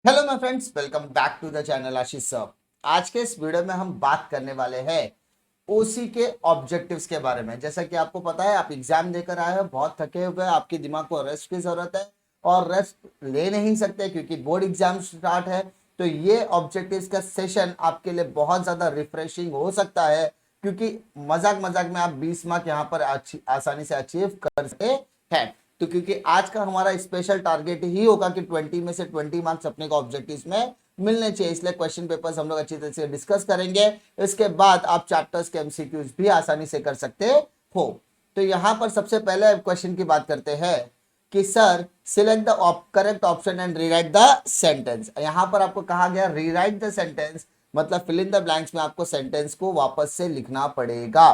Hello my friends, welcome back to the channel Ashish sir. आज के इस वीडियो में हम बात करने वाले हैं ओसी के ऑब्जेक्टिव्स के बारे में। जैसा कि आपको पता है, आप एग्जाम देकर आए हो, बहुत थके हुए हैं, आपके दिमाग को रेस्ट की जरूरत है और रेस्ट ले नहीं सकते क्योंकि बोर्ड एग्जाम स्टार्ट है। तो ये ऑब्जेक्टिव्स का सेशन आपके लिए बहुत ज्यादा रिफ्रेशिंग हो सकता है क्योंकि मजाक मजाक में आप 20 मार्क यहाँ पर आसानी से अचीव कर सकते हैं। तो क्योंकि आज का हमारा स्पेशल टारगेट ही होगा कि 20 में से 20 मार्क्स अपने को ऑब्जेक्टिव्स में मिलने चाहिए, इसलिए क्वेश्चन पेपर्स हम लोग अच्छी तरह से डिस्कस करेंगे। इसके बाद आप चैप्टर्स के एमसीक्यूज भी आसानी से कर सकते हो। तो यहाँ पर सबसे पहले क्वेश्चन की बात करते हैं कि sir select the correct option and rewrite the sentence. यहाँ पर आपको कहा गया रीराइट द सेंटेंस, मतलब फिल इन द ब्लैंक्स में आपको सेंटेंस को वापस से लिखना पड़ेगा।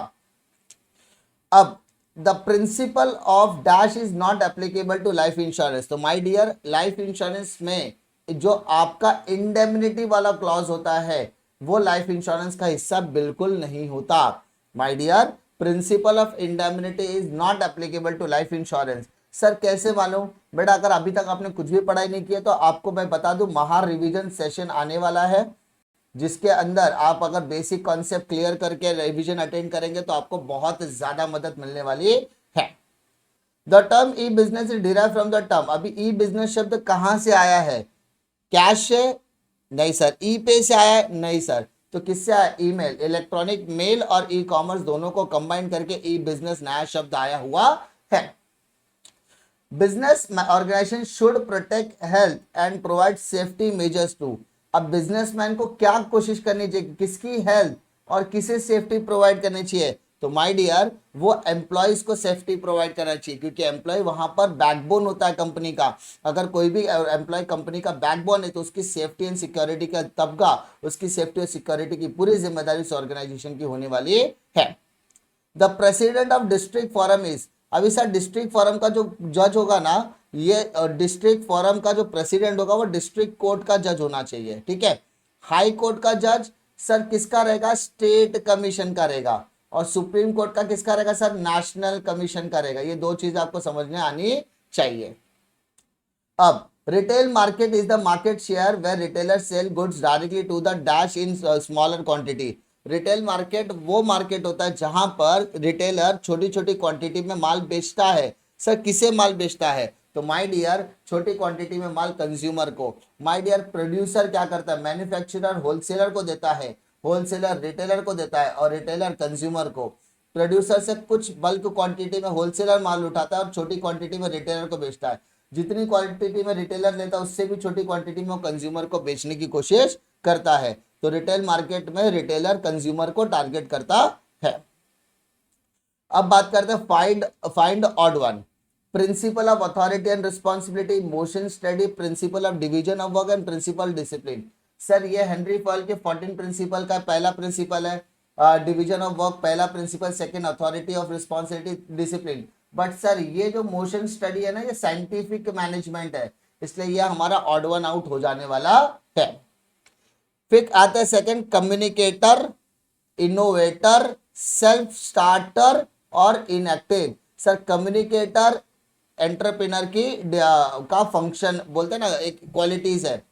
अब the principle of dash is not applicable to life insurance. तो माय डियर, लाइफ इंश्योरेंस में जो आपका इंडेमनिटी वाला क्लॉज होता है वो लाइफ इंश्योरेंस का हिस्सा बिल्कुल नहीं होता। My dear, principle of indemnity is not applicable to life insurance. Sir कैसे मालूम? बेटा, अगर अभी तक आपने कुछ भी पढ़ाई नहीं किया तो आपको मैं बता दूं, महा रिवीजन सेशन आने वाला है जिसके अंदर आप अगर बेसिक कॉन्सेप्ट क्लियर करके रिवीजन अटेंड करेंगे तो आपको बहुत ज्यादा मदद मिलने वाली है। The term E business is derive from the term. अभी ई बिजनेस शब्द कहां से आया है? कैश से? नहीं सर। ई पे से आया है? नहीं सर। तो किससे आया? ईमेल, इलेक्ट्रॉनिक मेल और ई कॉमर्स दोनों को कंबाइन करके ई बिजनेस नया शब्द आया हुआ है। Business organisation should protect health and provide safety measures to. अब बिजनेसमैन को क्या कोशिश करनी चाहिए? किसकी हेल्थ और किसे सेफ्टी प्रोवाइड करनी चाहिए? तो माय डियर, वो एम्प्लॉयज को सेफ्टी प्रोवाइड करना चाहिए क्योंकि एम्प्लॉय वहां पर बैकबोन होता है कंपनी का। अगर कोई भी एम्प्लॉय कंपनी का बैकबोन है तो उसकी सेफ्टी एंड सिक्योरिटी का तबका, उसकी सेफ्टी और सिक्योरिटी की पूरी जिम्मेदारी उस ऑर्गेनाइजेशन की होने वाली है। The president of district forum is. अभी सर डिस्ट्रिक्ट फोरम का जो जज होगा ना, ये डिस्ट्रिक्ट फोरम का जो प्रेसिडेंट होगा वो डिस्ट्रिक्ट कोर्ट का जज होना चाहिए, ठीक है। हाई कोर्ट का जज सर किसका रहेगा? स्टेट कमीशन का रहेगा। और सुप्रीम कोर्ट का किसका रहेगा सर? नेशनल कमीशन का रहेगा। ये दो चीज आपको समझने आनी चाहिए। अब retail market is the market share where retailer sell goods directly to the dash in smaller quantity. Retail market वो मार्केट होता है जहां पर रिटेलर छोटी छोटी क्वांटिटी में माल बेचता है। सर किसे माल बेचता है? तो माय डियर, छोटी क्वांटिटी में माल कंज्यूमर को। माय डियर, प्रोड्यूसर क्या करता है? मैन्युफैक्चरर होलसेलर को देता है, होलसेलर रिटेलर को देता है और रिटेलर कंज्यूमर को। प्रोड्यूसर से कुछ बल्क क्वांटिटी में होलसेलर माल उठाता है और छोटी क्वांटिटी में रिटेलर को बेचता है। जितनी क्वांटिटी में रिटेलर लेता है उससे भी छोटी क्वांटिटी में वो कंज्यूमर को बेचने की कोशिश करता है। तो रिटेल मार्केट में रिटेलर कंज्यूमर को टारगेट करता है। अब बात करते हैं find odd one. Principle of authority and responsibility, motion study, principle of division of work and principle discipline. Sir ये हेनरी फॉल के 14 प्रिंसिपल का पहला प्रिंसिपल है। डिवीजन ऑफ वर्क पहला principle, second authority of responsibility, discipline. But sir ये जो motion study है ना, ये साइंटिफिक मैनेजमेंट है, इसलिए ये हमारा ऑड वन आउट हो जाने वाला है। फिर आता है second, communicator, innovator, self starter और इनएक्टिव। सर कम्युनिकेटर एंटरप्रेनर की का फंक्शन बोलते हैं ना, एक क्वालिटीज है।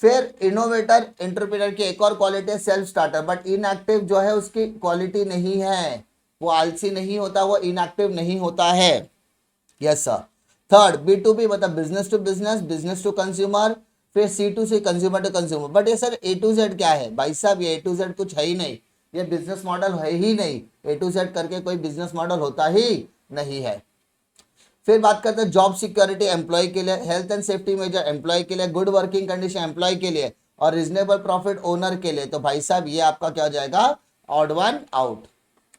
फिर इनोवेटर एंटरप्रेनर की एक और क्वालिटी है सेल्फ स्टार्टर, बट इनएक्टिव जो है उसकी क्वालिटी नहीं है, वो आलसी नहीं होता, वो इनएक्टिव नहीं होता है। Yes sir. Third, B to B मतलब business to business, business to consumer. फिर C to C, consumer to consumer. But ये सर ए टू जेड क्या है भाई साहब? ये ए टू जेड कुछ है ही नहीं, ये बिजनेस मॉडल है ही नहीं। ए टू जेड करके कोई बिजनेस मॉडल होता ही नहीं है। फिर बात करते हैं जॉब सिक्योरिटी एम्प्लॉय के लिए, health and safety measure employ के लिए, गुड वर्किंग कंडीशन एम्प्लॉय के लिए और रिजनेबल प्रॉफिट ओनर के लिए। तो भाई साहब ये आपका क्या हो जाएगा? Odd one out.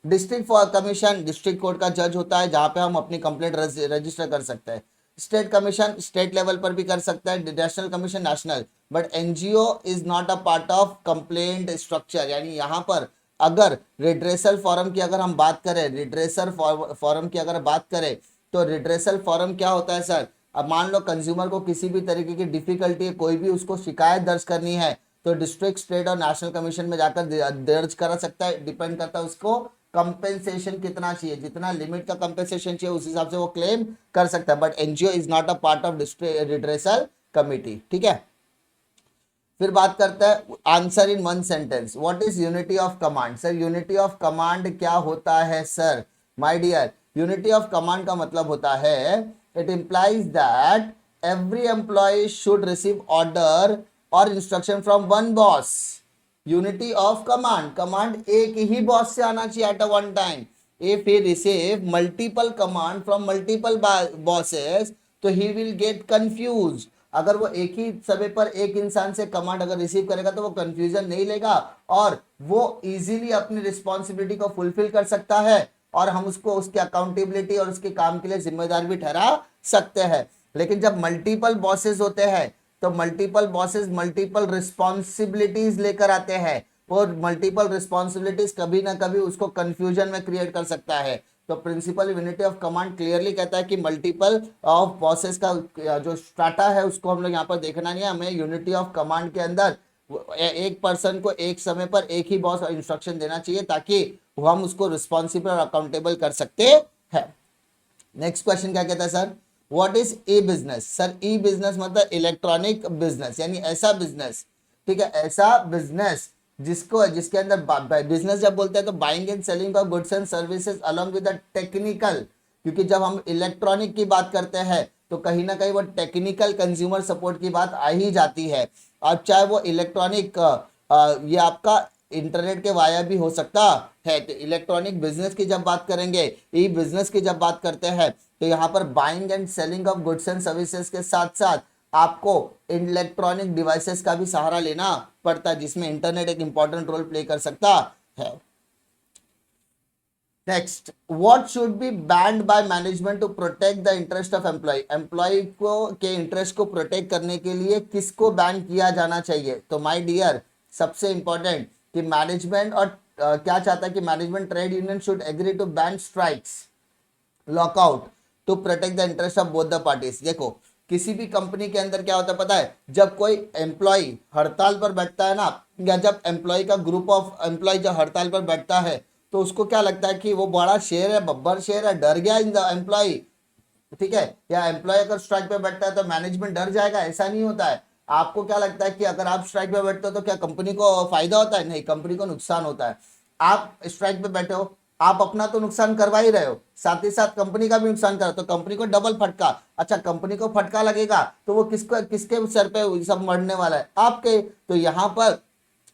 District for commission district court का जज होता है जहां पे हम अपनी कंप्लेंट रजिस्टर कर सकते हैं। स्टेट कमीशन स्टेट लेवल पर भी कर सकता है, national commission national. But NGO is not a part of complaint structure. यानी यहाँ पर अगर रिड्रेसल फॉरम की अगर हम बात करें, रिड्रेसल फॉरम की अगर बात करें तो रिड्रेसल फॉरम क्या होता है सर? अब मान लो कंज्यूमर को किसी भी तरीके की डिफिकल्टी है, कोई भी उसको शिकायत दर्ज करनी है तो डिस्ट्रिक्ट, स्टेट और नेशनल कमीशन में जाकर दर्ज करा सकता है। डिपेंड करता है उसको कंपेंसेशन कितना चाहिए, जितना लिमिट का कंपेंसेशन चाहिए उस हिसाब से वो क्लेम कर सकता है। But NGO is not a part of redressal committee, ठीक है। फिर बात करता है answer in one sentence, what is unity of command. Sir unity of command क्या होता है sir? My dear, unity of command का मतलब होता है, it implies that every employee should receive order और instruction from one boss. Unity of command, command एक ही बॉस से आना चाहिए at a one time. If he receive multiple command from multiple bosses तो ही विल गेट कंफ्यूज। अगर वो एक ही समय पर एक इंसान से कमांड अगर रिसीव करेगा तो वो कंफ्यूजन नहीं लेगा और वो इजीली अपनी रिस्पॉन्सिबिलिटी को फुलफिल कर सकता है और हम उसको उसकी अकाउंटेबिलिटी और उसके काम के लिए जिम्मेदार भी ठहरा सकते हैं। लेकिन जब मल्टीपल बॉसेस होते हैं तो मल्टीपल बॉसेस मल्टीपल रिस्पॉन्सिबिलिटीज लेकर आते हैं और मल्टीपल रिस्पॉन्सिबिलिटीज कभी ना कभी उसको कंफ्यूजन में क्रिएट कर सकता है। तो principle unity of command clearly कहता है कि मल्टीपल ऑफ बॉसेस का जो स्ट्राटा है उसको हम लोग यहाँ पर देखना नहीं है, हमें यूनिटी ऑफ कमांड के अंदर एक पर्सन को एक समय पर एक ही बॉस इंस्ट्रक्शन देना चाहिए ताकि हम उसको रिस्पॉन्सिबल और अकाउंटेबल कर सकते हैं। नेक्स्ट क्वेश्चन क्या कहता है sir? What is E business? Sir E business मतलब इलेक्ट्रॉनिक बिजनेस, यानी ऐसा बिजनेस, ठीक है, ऐसा बिजनेस जिसके अंदर बिजनेस जब बोलते हैं तो buying and selling of goods and services along with the technical, क्योंकि जब हम इलेक्ट्रॉनिक की बात करते हैं तो कहीं ना कहीं वो टेक्निकल कंज्यूमर सपोर्ट की बात आ ही जाती है। अब चाहे वो इलेक्ट्रॉनिक ये आपका इंटरनेट के वाया भी हो सकता है। तो इलेक्ट्रॉनिक बिजनेस की जब बात करेंगे, ई बिजनेस की जब बात करते हैं तो यहाँ पर buying and selling of goods and services के साथ साथ आपको इलेक्ट्रॉनिक डिवाइसेस का भी सहारा लेना पड़ता है जिसमें इंटरनेट एक इंपॉर्टेंट रोल प्ले कर सकता है। Next, what should be banned by management to protect the interest of employ. Employ को के इंटरेस्ट को प्रोटेक्ट करने के लिए किसको बैन किया जाना चाहिए? तो माय डियर, सबसे इंपॉर्टेंट कि मैनेजमेंट और क्या चाहता है कि management trade union should agree to ban strikes, lockout to protect the interest of both the parties. देखो किसी भी कंपनी के अंदर क्या होता है पता है, जब कोई एम्प्लॉय हड़ताल पर बैठता है ना, या जब एम्प्लॉय का ग्रुप ऑफ एम्प्लॉय जब हड़ताल पर बैठता है तो उसको क्या लगता है कि वो बड़ा शेर है, बब्बर शेर है, डर गया इन द एम्प्लॉय, ठीक है, या एम्प्लॉय अगर स्ट्राइक पे बैठता है तो मैनेजमेंट डर जाएगा, ऐसा नहीं होता है। आपको क्या लगता है कि अगर आप स्ट्राइक पे बैठते हो तो क्या कंपनी को फायदा होता है? नहीं, कंपनी को नुकसान होता है। आप स्ट्राइक पे बैठे हो, आप अपना तो नुकसान करवा ही रहे हो, साथ ही साथ कंपनी का भी नुकसान कर, तो कंपनी को डबल फटका। अच्छा, कंपनी को फटका लगेगा तो वो किसके सर पे सब मरने वाला है? आपके। तो यहाँ पर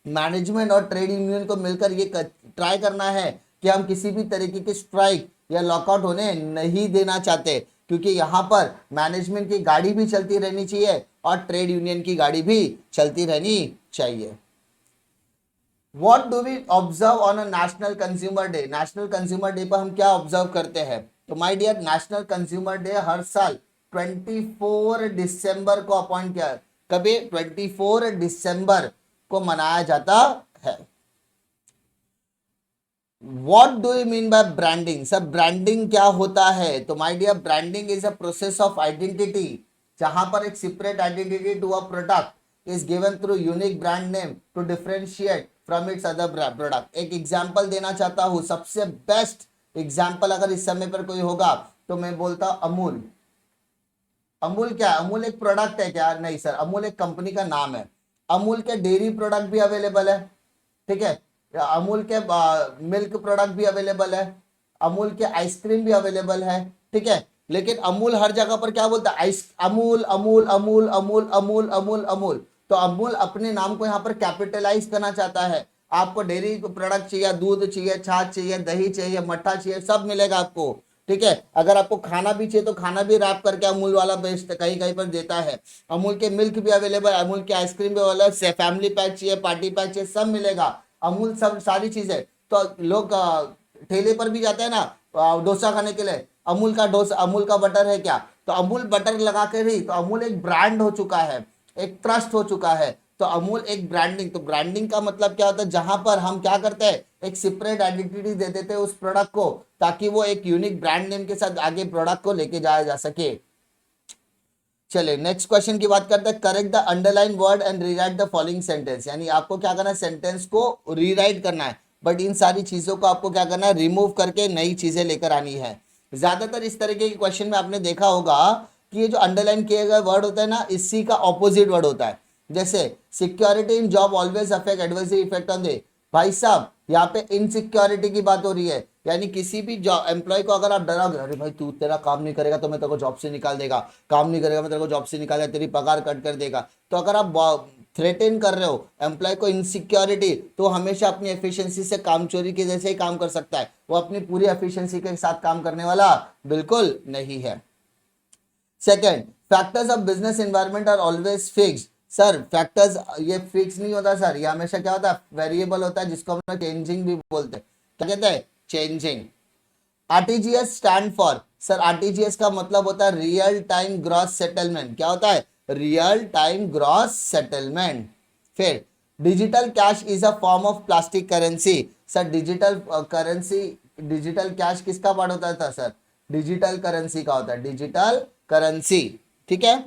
मैनेजमेंट और ट्रेड यूनियन को मिलकर ये ट्राई करना है कि हम किसी भी तरीके की स्ट्राइक या लॉकआउट होने नहीं देना चाहते, क्योंकि यहाँ पर मैनेजमेंट की गाड़ी भी चलती रहनी चाहिए और ट्रेड यूनियन की गाड़ी भी चलती रहनी चाहिए। What do we observe on a national consumer day? National consumer day पर हम क्या ऑब्जर्व करते हैं? तो my dear, national consumer day हर साल 24 दिसंबर को अपॉइंट किया, कभी 24 दिसंबर को मनाया जाता है। What do you mean by branding? Sir branding क्या होता है? तो my dear, branding is a process of identity, जहां पर एक separate identity to a product is given through unique brand name to differentiate from its other product. एक example देना चाहता हूं, सबसे बेस्ट एग्जांपल अगर इस समय पर कोई होगा तो मैं बोलता अमूल। अमूल क्या है? अमूल एक प्रोडक्ट है क्या? नहीं सर, अमूल एक कंपनी का नाम है। अमूल के डेयरी प्रोडक्ट भी अवेलेबल है, ठीक है, अमूल के मिल्क प्रोडक्ट भी अवेलेबल है, अमूल के आइसक्रीम भी अवेलेबल है, ठीक है, लेकिन अमूल हर जगह पर क्या बोलता है? आइस अमूल अमूल अमूल अमूल अमूल अमूल अमूल। तो अमूल अपने नाम को यहाँ पर कैपिटलाइज करना चाहता है। आपको डेयरी प्रोडक्ट चाहिए, दूध चाहिए, छाछ चाहिए, दही चाहिए, मट्ठा चाहिए, सब मिलेगा आपको, ठीक है। अगर आपको खाना भी चाहिए तो खाना भी रैप करके अमूल वाला बेस्ट कहीं कहीं पर देता है। अमूल के मिल्क भी अवेलेबल, अमूल के आइसक्रीम भी अवेलेबल, फैमिली पैक चाहिए, पार्टी पैक चाहिए, सब मिलेगा। अमूल सब सारी चीजें। तो लोग ठेले पर भी जाते हैं ना डोसा खाने के लिए, अमूल का डोसा, अमूल का बटर है क्या? तो अमूल बटर लगा कर ही तो अमूल एक ब्रांड हो चुका है, एक ट्रस्ट हो चुका है। तो अमूल एक ब्रांडिंग, तो ब्रांडिंग का मतलब क्या होता है? जहां पर हम क्या करते हैं, एक सेपरेट आइडेंटिटी दे देते हैं उस प्रोडक्ट को, ताकि वो एक यूनिक ब्रांड नेम के साथ आगे प्रोडक्ट को लेके जाया जा सके। चलिए नेक्स्ट क्वेश्चन की बात करते हैं। Correct the underline word and rewrite the following sentence. यानी आपको क्या करना है, सेंटेंस को रीराइट करना है, बट इन सारी चीजों को आपको क्या करना है, रिमूव करके नई चीजें लेकर आनी है। ज्यादातर इस तरीके के क्वेश्चन में आपने देखा होगा कि ये जो अंडरलाइन किए गए वर्ड होता है ना, इसी का ऑपोजिट वर्ड होता है। जैसे security in job always affect adversary effect on they, भाई साहब यहाँ पे इनसिक्योरिटी की बात हो रही है, यानी किसी भी जॉब एम्प्लॉय को अगर आप डराओगे, अरे भाई तू तेरा काम नहीं करेगा तो मैं तेरे को जॉब से निकाल देगा, काम नहीं करेगा मैं तेरे को जॉब से निकाल देगा, तेरी पगार कट कर देगा, तो अगर आप थ्रेटन कर रहे हो एम्प्लॉय को इनसिक्योरिटी, तो हमेशा अपनी एफिशिएंसी से काम चोरी के जैसे ही काम कर सकता है, वो अपनी पूरी एफिशिएंसी के साथ काम करने वाला बिल्कुल नहीं है। Second, factors of business environment are always fixed. Sir factors ये फिक्स नहीं होता सर, ये हमेशा क्या होता है, वेरिएबल होता है, जिसको हम लोग चेंजिंग भी बोलते हैं। क्या कहते हैं, changing. RTGS stand for, sir RTGS का मतलब होता है रियल टाइम ग्रॉस सेटलमेंट। क्या होता है, रियल टाइम ग्रॉस सेटलमेंट। फिर digital cash is a form of plastic currency. Sir digital currency, digital cash किसका पार्ट होता था सर, डिजिटल करेंसी का होता है, डिजिटल करेंसी। ठीक है।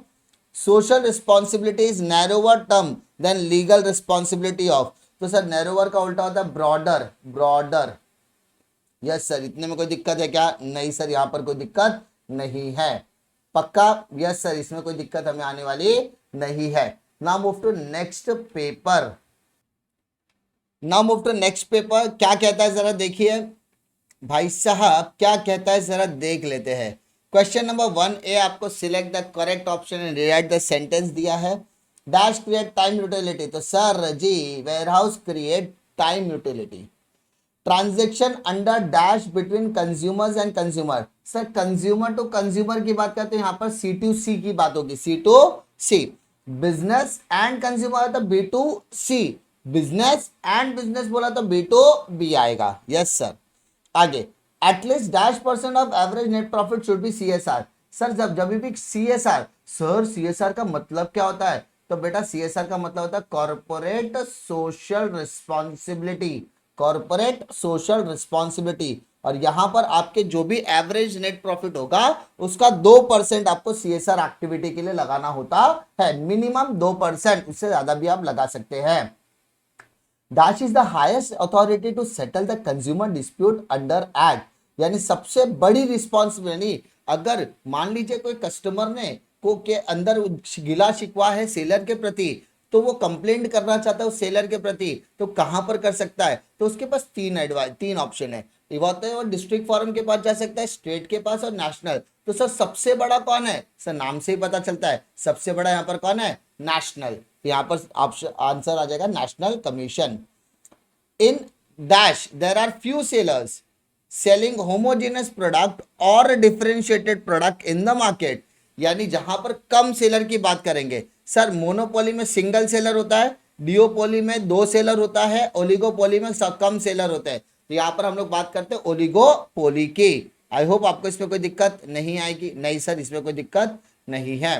Social responsibility is narrower term than legal responsibility of, तो सर नैरोवर का उल्टा होता है ब्रॉडर, ब्रॉडर। यस सर, इतने में कोई दिक्कत है क्या, नहीं सर यहाँ पर कोई दिक्कत नहीं है, पक्का, यस सर इसमें कोई दिक्कत हमें आने वाली नहीं है। Now move to next paper, now move to next paper, क्या कहता है जरा देखिए भाई साहब, क्या कहता है जरा देख लेते हैं। क्वेश्चन नंबर 1A आपको select the correct option and rewrite the sentence दिया है। डैश क्रिएट टाइम यूटिलिटी, तो sir ji warehouse create time utility. Transaction under dash between consumers and consumer, sir consumer to consumer की बात करते हैं, यहाँ पर C2C की बात होगी, C2C। बिजनेस एंड कंज्यूमर तो B2C, बिजनेस एंड बिजनेस बोला तो B2B आएगा। Yes sir. आगे, at least dash percent of average net profit should be CSR। Sir जब भी CSR, सर CSR का मतलब क्या होता है, तो बेटा CSR का मतलब होता है corporate social responsibility, corporate social responsibility. और यहां पर आपके जो भी एवरेज नेट प्रॉफिट होगा उसका 2% आपको CSR एक्टिविटी के लिए लगाना होता है, मिनिमम 2%, उससे ज्यादा भी आप लगा सकते हैं। Dash is the highest authority to settle the consumer dispute under act, यानी सबसे बड़ी रिस्पॉन्सिबिलिटी, अगर मान लीजिए कोई कस्टमर ने को के अंदर गिला शिकवा है सेलर के प्रति, तो वो कंप्लेंट करना चाहता है उस सेलर के प्रति, तो कहां पर कर सकता है, तो उसके पास तीन ऑप्शन है, वो डिस्ट्रिक्ट फॉरम के पास जा सकता है, स्टेट के पास और नेशनल। तो सर सबसे बड़ा कौन है, सर नाम से ही पता चलता है सबसे बड़ा यहाँ पर कौन है, नेशनल, यहाँ पर ऑप्शन आंसर आ जाएगा national commission. In dash there are few sellers selling homogeneous product और differentiated product in the market, यानी जहां पर कम सेलर की बात करेंगे, सर मोनोपोली में सिंगल सेलर होता है, डिओपोली में 2 सेलर होता है, ओलिगोपोली में कम सेलर होते हैं, तो यहां पर हम लोग बात करते हैं ओलिगोपोली की। आई होप आपको इसमें कोई दिक्कत नहीं आएगी, नहीं सर इसमें कोई दिक्कत नहीं है।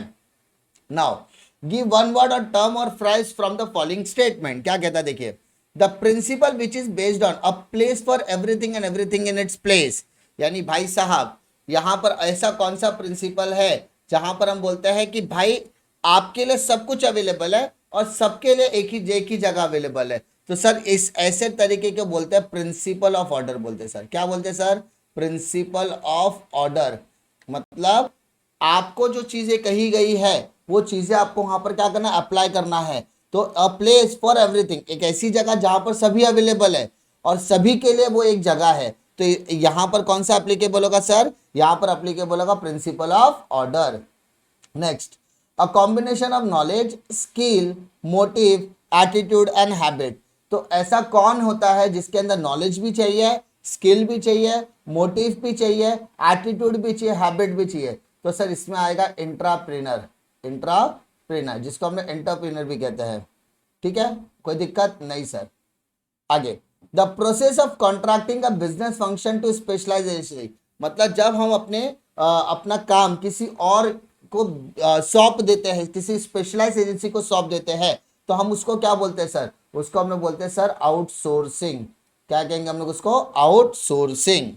नाउ गिव वन वर्ड और टर्म और phrase from the following statement, क्या कहता है देखिए, the principal which is based on a place for everything and everything in its place, यानी भाई साहब यहां पर ऐसा कौन सा प्रिंसिपल है जहां पर हम बोलते हैं कि भाई आपके लिए सब कुछ अवेलेबल है और सबके लिए एक ही जगह अवेलेबल है, तो सर इस ऐसे तरीके के बोलते हैं प्रिंसिपल ऑफ ऑर्डर बोलते हैं सर, क्या बोलते हैं सर, प्रिंसिपल ऑफ ऑर्डर। मतलब आपको जो चीजें कही गई है वो चीजें आपको वहां पर क्या करना, अप्लाई करना है। तो अ प्लेस फॉर एवरीथिंग, एक ऐसी जगह जहां पर सभी अवेलेबल है और सभी के लिए वो एक जगह है, तो यहां पर कौन सा एप्लीकेबल होगा सर, यहां पर एप्लीकेबल होगा principle of order. Next, a combination of knowledge, skill, motive, attitude and habit, तो ऐसा कौन होता है जिसके अंदर नॉलेज भी चाहिए, स्किल भी चाहिए, मोटिव भी चाहिए, एटीट्यूड भी चाहिए, हैबिट भी चाहिए, तो सर इसमें आएगा इंट्राप्रेनर, इंट्राप्रेनर जिसको हमने एंटरप्रेनर भी कहते हैं। ठीक है, कोई दिक्कत नहीं सर। आगे, the process of contracting a business function to specialisation, मतलब जब हम अपना काम किसी और को सौंप देते हैं, किसी स्पेशलाइज एजेंसी को सौंप देते हैं, तो हम उसको क्या बोलते हैं सर, उसको हम लोग बोलते हैं सर आउटसोर्सिंग। क्या कहेंगे हम लोग उसको, outsourcing.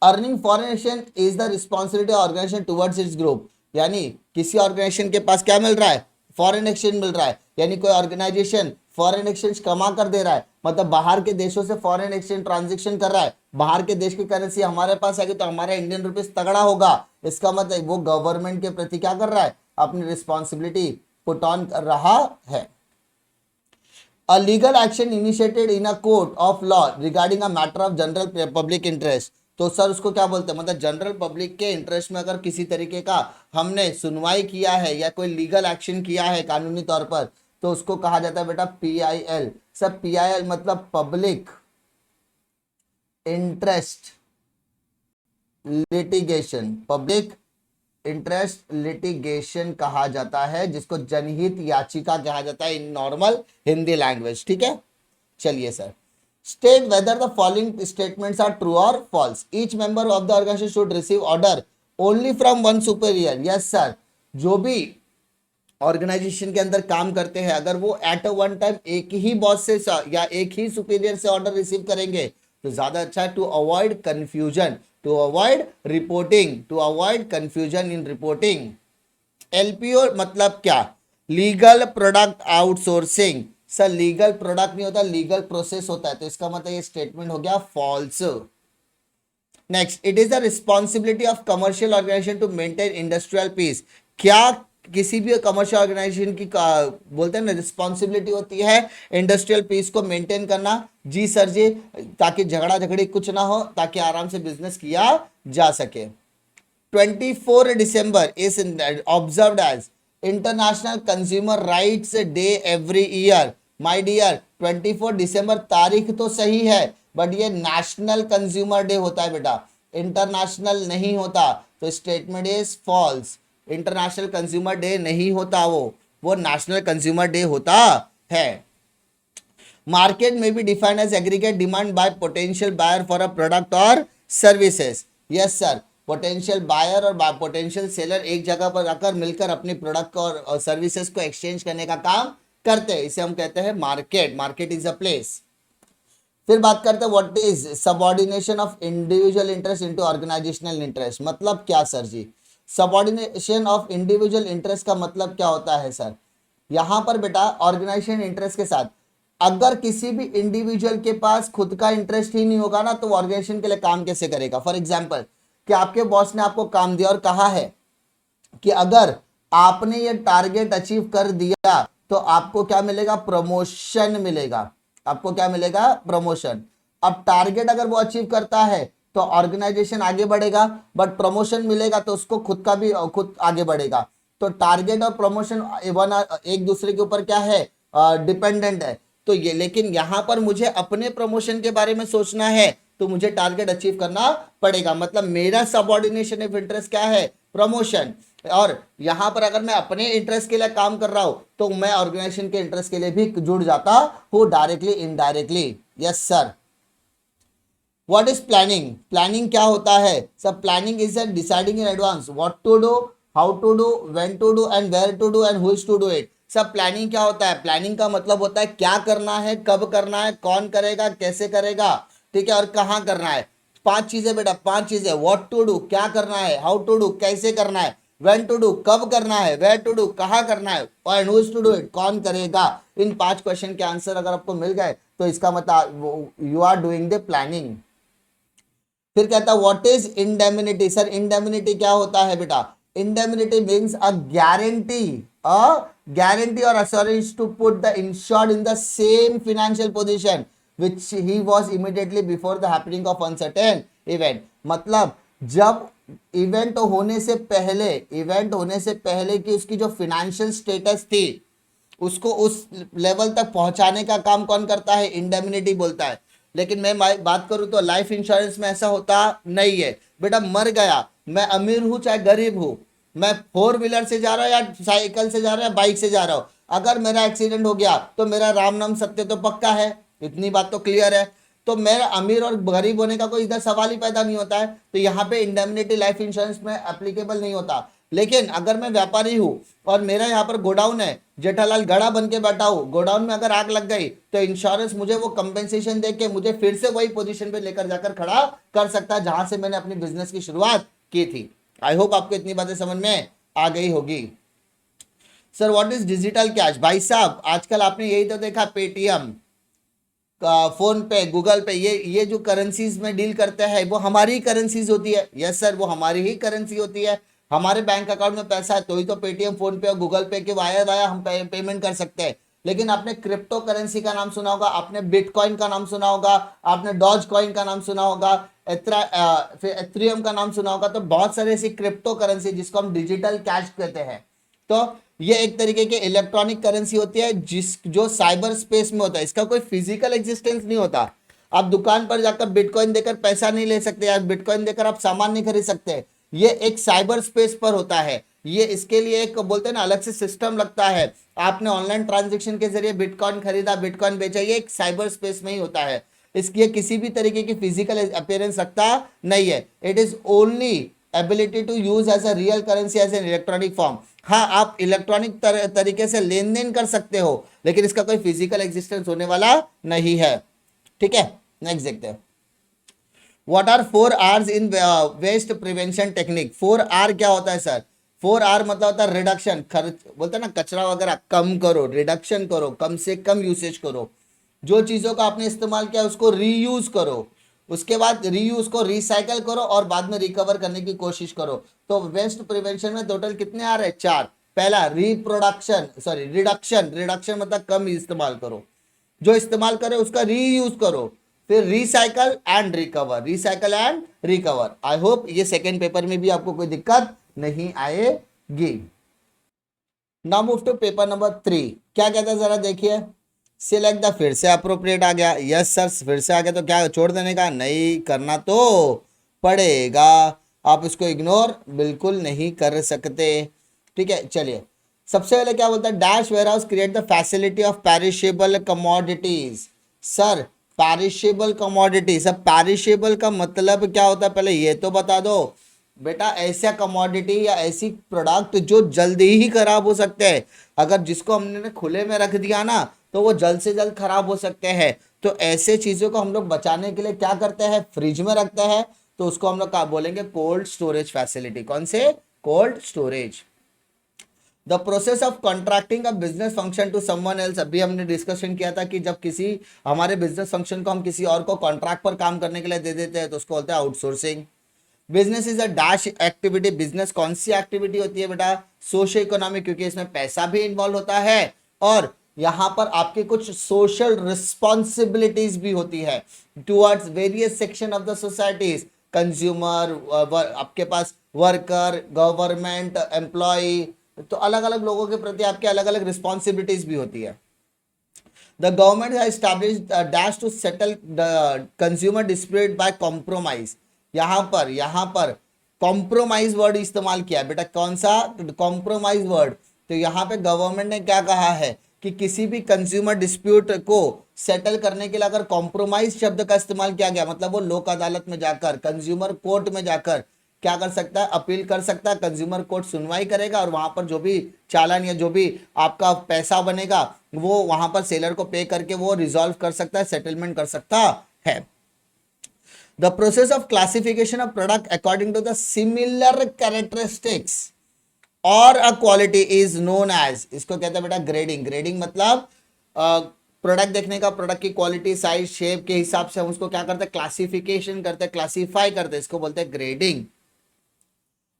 Earning foreign exchange is the responsibility organisation towards its group, यानी किसी ऑर्गेनाइजेशन के पास क्या मिल रहा है, फॉरेन एक्सचेंज मिल रहा है, यानी कोई ऑर्गेनाइजेशन फॉरेन एक्सचेंज कमा कर दे रहा है, मतलब बाहर के देशों से फॉरेन एक्सचेंज ट्रांजैक्शन कर रहा है, बाहर के देश की करेंसी हमारे पास आएगी तो हमारा इंडियन रुपीस तगड़ा होगा, इसका मतलब वो गवर्नमेंट के प्रति क्या कर रहा है, अपनी रिस्पॉन्सिबिलिटी पुट ऑन कर रहा है। A legal action initiated in a court of law regarding a matter of general public interest। तो सर उसको क्या बोलते हैं, मतलब जनरल पब्लिक के इंटरेस्ट में अगर किसी तरीके का हमने सुनवाई किया है या कोई लीगल एक्शन किया है कानूनी तौर पर, तो उसको कहा जाता है बेटा PIL। सर PIL मतलब public interest litigation, public interest litigation कहा जाता है, जिसको जनहित याचिका कहा जाता है इन नॉर्मल हिंदी लैंग्वेज। ठीक है, चलिए sir, state whether the following statements are true और false. Each member of the organisation should receive order only from one superior. Yes sir, जो भी ऑर्गेनाइजेशन के अंदर काम करते हैं, अगर वो एट अ वन टाइम एक ही बॉस से या एक ही सुपीरियर से ऑर्डर रिसीव करेंगे तो ज्यादा अच्छा है, to avoid confusion, to avoid reporting, to avoid confusion in reporting. LPO मतलब क्या, legal product outsourcing. Sir legal product नहीं होता, लीगल प्रोसेस होता है, तो इसका मतलब ये स्टेटमेंट हो गया false. Next, it is the responsibility of commercial organisation to maintain industrial peace. क्या किसी भी कमर्शियल ऑर्गेनाइजेशन की बोलते हैं ना रिस्पॉन्सिबिलिटी होती है इंडस्ट्रियल पीस को मेंटेन करना? जी सर जी, ताकि झगड़ा झगड़ी कुछ ना हो, ताकि आराम से बिजनेस किया जा सके। 24 December is observed as international consumer rights day every year. My dear, 24 दिसंबर तारीख तो सही है, बट ये नेशनल कंज्यूमर डे होता है बेटा, इंटरनेशनल नहीं होता, तो statement is false. International consumer day नहीं होता, वो नेशनल कंज्यूमर डे होता है। मार्केट में be defined as aggregate demand by potential buyer for a product और services. Yes sir, potential buyer और पोटेंशियल सेलर एक जगह पर आकर मिलकर अपने प्रोडक्ट और सर्विसेज को एक्सचेंज करने का काम करते हैं, इसे हम कहते हैं market. Market is a place. फिर बात करते हैं what is subordination of individual interest into organisational interest. मतलब क्या sir ji, subordination of individual interest का मतलब क्या होता है सर? यहां पर बेटा ऑर्गेनाइजेशन इंटरेस्ट के साथ अगर किसी भी इंडिविजुअल के पास खुद का इंटरेस्ट ही नहीं होगा ना, तो ऑर्गेनाइजेशन के लिए काम कैसे करेगा? फॉर एग्जांपल कि आपके बॉस ने आपको काम दिया और कहा है कि अगर आपने ये टारगेट अचीव कर दिया तो आपको क्या मिलेगा? प्रमोशन मिलेगा। आपको क्या मिलेगा? प्रमोशन। अब टारगेट अगर वो अचीव करता है तो ऑर्गेनाइजेशन आगे बढ़ेगा, बट प्रमोशन मिलेगा तो उसको खुद का भी खुद आगे बढ़ेगा। तो टारगेट और प्रमोशन एक दूसरे के ऊपर क्या है? डिपेंडेंट है। तो ये, लेकिन यहां पर मुझे अपने प्रमोशन के बारे में सोचना है तो मुझे टारगेट अचीव करना पड़ेगा। मतलब मेरा सबऑर्डिनेशन ऑफ इंटरेस्ट क्या है? प्रमोशन। और यहां पर अगर मैं अपने इंटरेस्ट के लिए काम कर रहा हूं तो मैं ऑर्गेनाइजेशन के इंटरेस्ट के लिए भी जुड़ जाता हूं, directly indirectly. Yes sir. What is planning? Planning क्या होता है? सब planning is deciding in advance what to do, how to do, when to do and where to do and who is to do it. सब planning क्या होता है? Planning का मतलब होता है क्या करना है, कब करना है, कौन करेगा, कैसे करेगा, ठीक है, और कहां करना है। 5 चीजें बेटा, 5 चीजें। व्हाट टू डू क्या करना है, हाउ टू डू कैसे करना है, व्हेन टू डू कब करना है, वेयर टू डू कहां करना है, और who is to do it कौन करेगा। इन 5 क्वेश्चन के आंसर अगर आपको मिल गए तो इसका मतलब you are doing the planning. फिर कहता है what is indemnity. Sir indemnity क्या होता है बेटा? Indemnity means a guarantee or assurance to put the insured in the same financial position which he was immediately before the happening of uncertain event। मतलब जब event होने से पहले की उसकी जो फिनेंशियल स्टेटस थी उसको उस लेवल तक पहुंचाने का काम कौन करता है? इंडेमनिटी बोलता है। लेकिन मैं बात करूं तो लाइफ इंश्योरेंस में ऐसा होता नहीं है बेटा। मर गया, मैं अमीर हूं चाहे गरीब हूं, मैं 4 व्हीलर से जा रहा हूं या साइकिल से जा रहा हूं, बाइक से जा रहा हूं, अगर मेरा एक्सीडेंट हो गया तो मेरा राम नाम सत्य तो पक्का है, इतनी बात तो क्लियर है। तो मेरा अमीर और गरीब होने का कोई इधर सवाल ही पैदा नहीं होता है। तो यहाँ पे इंडेमनिटी लाइफ इंश्योरेंस में एप्लीकेबल नहीं होता। लेकिन अगर मैं व्यापारी हूं और मेरा यहाँ पर गोडाउन है, जेठालाल गड़ा बन के बैठा हूं, गोडाउन में अगर आग लग गई तो इंश्योरेंस मुझे वो कंपेंसेशन दे के मुझे फिर से वही पोजीशन पे लेकर जाकर खड़ा कर सकता है जहां से मैंने अपनी बिजनेस की शुरुआत की थी। आई होप आपको इतनी बातें समझ में आ गई होगी। Sir what is digital cash? भाई साहब आजकल आपने यही तो देखा, पेटीएम, फोन पे, गूगल पे, ये जो करेंसीज में डील करते हैं वो हमारी करेंसीज होती है। यस सर, वो हमारी ही करेंसी होती है। हमारे बैंक अकाउंट में पैसा है तो ही तो पेटीएम, फोन पे और गूगल पे के वाया वाया हम पेमेंट कर सकते हैं। लेकिन आपने क्रिप्टो करेंसी का नाम सुना होगा, आपने बिटकॉइन का नाम सुना होगा, आपने डॉज कॉइन का नाम सुना होगा, फिर एथेरियम का नाम सुना होगा। तो बहुत सारे ऐसी क्रिप्टो करेंसी जिसको हम डिजिटल कैश कहते हैं। तो ये एक तरीके की इलेक्ट्रॉनिक करेंसी होती है जो साइबर स्पेस में होता है, इसका कोई फिजिकल एग्जिस्टेंस नहीं होता। आप दुकान पर जाकर बिटकॉइन देकर पैसा नहीं ले सकते, या बिटकॉइन देकर आप सामान नहीं खरीद सकते। ये एक साइबर स्पेस पर होता है। ये इसके लिए एक बोलते हैं ना अलग से सिस्टम लगता है। आपने ऑनलाइन ट्रांजेक्शन के जरिए बिटकॉइन खरीदा, बिटकॉइन बेचा, ये एक साइबर स्पेस में ही होता है। इसकी किसी भी तरीके की फिजिकल अपीयरेंस रखता नहीं है। It is only ability to use as a real currency as an electronic form. हाँ, आप इलेक्ट्रॉनिक तरीके से लेन देन कर सकते हो, लेकिन इसका कोई फिजिकल एग्जिस्टेंस होने वाला नहीं है। ठीक है, नेक्स्ट देखते हैं। What are 4 R's in waste prevention technique. 4 R क्या होता है सर? 4 R मतलब होता है रिडक्शन, खर्च बोलते हैं ना, कचरा वगैरह कम करो, रिडक्शन करो, कम से कम यूसेज करो। जो चीजों का आपने इस्तेमाल किया उसको रीयूज करो, उसके बाद रीयूज को रिसाइकल करो और बाद में रिकवर करने की कोशिश करो। तो वेस्ट प्रिवेंशन में टोटल कितने आ रहे हैं? 4। पहला रिप्रोडक्शन, सॉरी रिडक्शन, रिडक्शन मतलब कम इस्तेमाल करो, जो इस्तेमाल करे उसका रीयूज करो, फिर recycle and recover, recycle and recover. I hope ये सेकेंड पेपर में भी आपको कोई दिक्कत नहीं आएगी। Now move to paper number 3। क्या कहता है जरा देखिए। सिलेक्ट द, फिर से अप्रोप्रिएट आ गया। यस सर, फिर से आ गया तो क्या छोड़ देने का? नहीं, करना तो पड़ेगा। आप इसको इग्नोर बिल्कुल नहीं कर सकते। ठीक है, चलिए सबसे पहले क्या बोलता है? Dash warehouse create the facility of perishable commodities. Sir perishable commodity, सब पेरिशेबल का मतलब क्या होता है पहले ये तो बता दो बेटा। ऐसा कमोडिटी या ऐसी प्रोडक्ट जो जल्दी ही खराब हो सकते हैं, अगर जिसको हमने खुले में रख दिया ना तो वो जल्द से जल्द खराब हो सकते हैं। तो ऐसे चीजों को हम लोग बचाने के लिए क्या करते हैं? फ्रिज में रखते हैं। तो उसको हम लोग क्या बोलेंगे? Cold storage facility. कौन से? Cold storage. The process of contracting a business function to someone else. अभी हमने डिस्कशन किया था कि जब किसी हमारे बिजनेस फंक्शन को हम किसी और को कॉन्ट्रैक्ट पर काम करने के लिए दे देते हैं तो उसको बोलते हैं outsourcing. Business is a dash activity. Business कौन सी एक्टिविटी होती है बेटा? सोशल इकोनॉमिक, क्योंकि इसमें पैसा भी इन्वॉल्व होता है और यहां पर आपकी कुछ सोशल रिस्पॉन्सिबिलिटीज भी होती है towards various section of the societies. Consumer, आपके पास वर्कर, गवर्नमेंट एम्प्लॉय, तो अलग अलग लोगों के प्रति आपके अलग अलग रिस्पॉन्सिबिलिटीज भी होती है। The government has established dash to settle the consumer dispute by compromise. यहाँ पर कॉम्प्रोमाइज वर्ड इस्तेमाल किया है बेटा। कौन सा? Compromise word. तो यहाँ पे गवर्नमेंट ने क्या कहा है कि किसी भी कंज्यूमर डिस्प्यूट को सेटल करने के लिए अगर कॉम्प्रोमाइज शब्द का इस्तेमाल किया गया, मतलब वो लोक अदालत में जाकर, कंज्यूमर कोर्ट में जाकर क्या कर सकता है? अपील कर सकता है। कंज्यूमर कोर्ट सुनवाई करेगा और वहां पर जो भी चालान या जो भी आपका पैसा बनेगा वो वहां पर सेलर को पे करके वो रिजॉल्व कर सकता है, सेटलमेंट कर सकता है। The process of classification of product according to the similar characteristics और a quality is known as, इसको कहते हैं बेटा ग्रेडिंग। ग्रेडिंग मतलब प्रोडक्ट देखने का, प्रोडक्ट की क्वालिटी, साइज, शेप के हिसाब से हम उसको क्या करते हैं? क्लासिफिकेशन करते हैं, क्लासीफाई करते हैं, इसको बोलते हैं grading.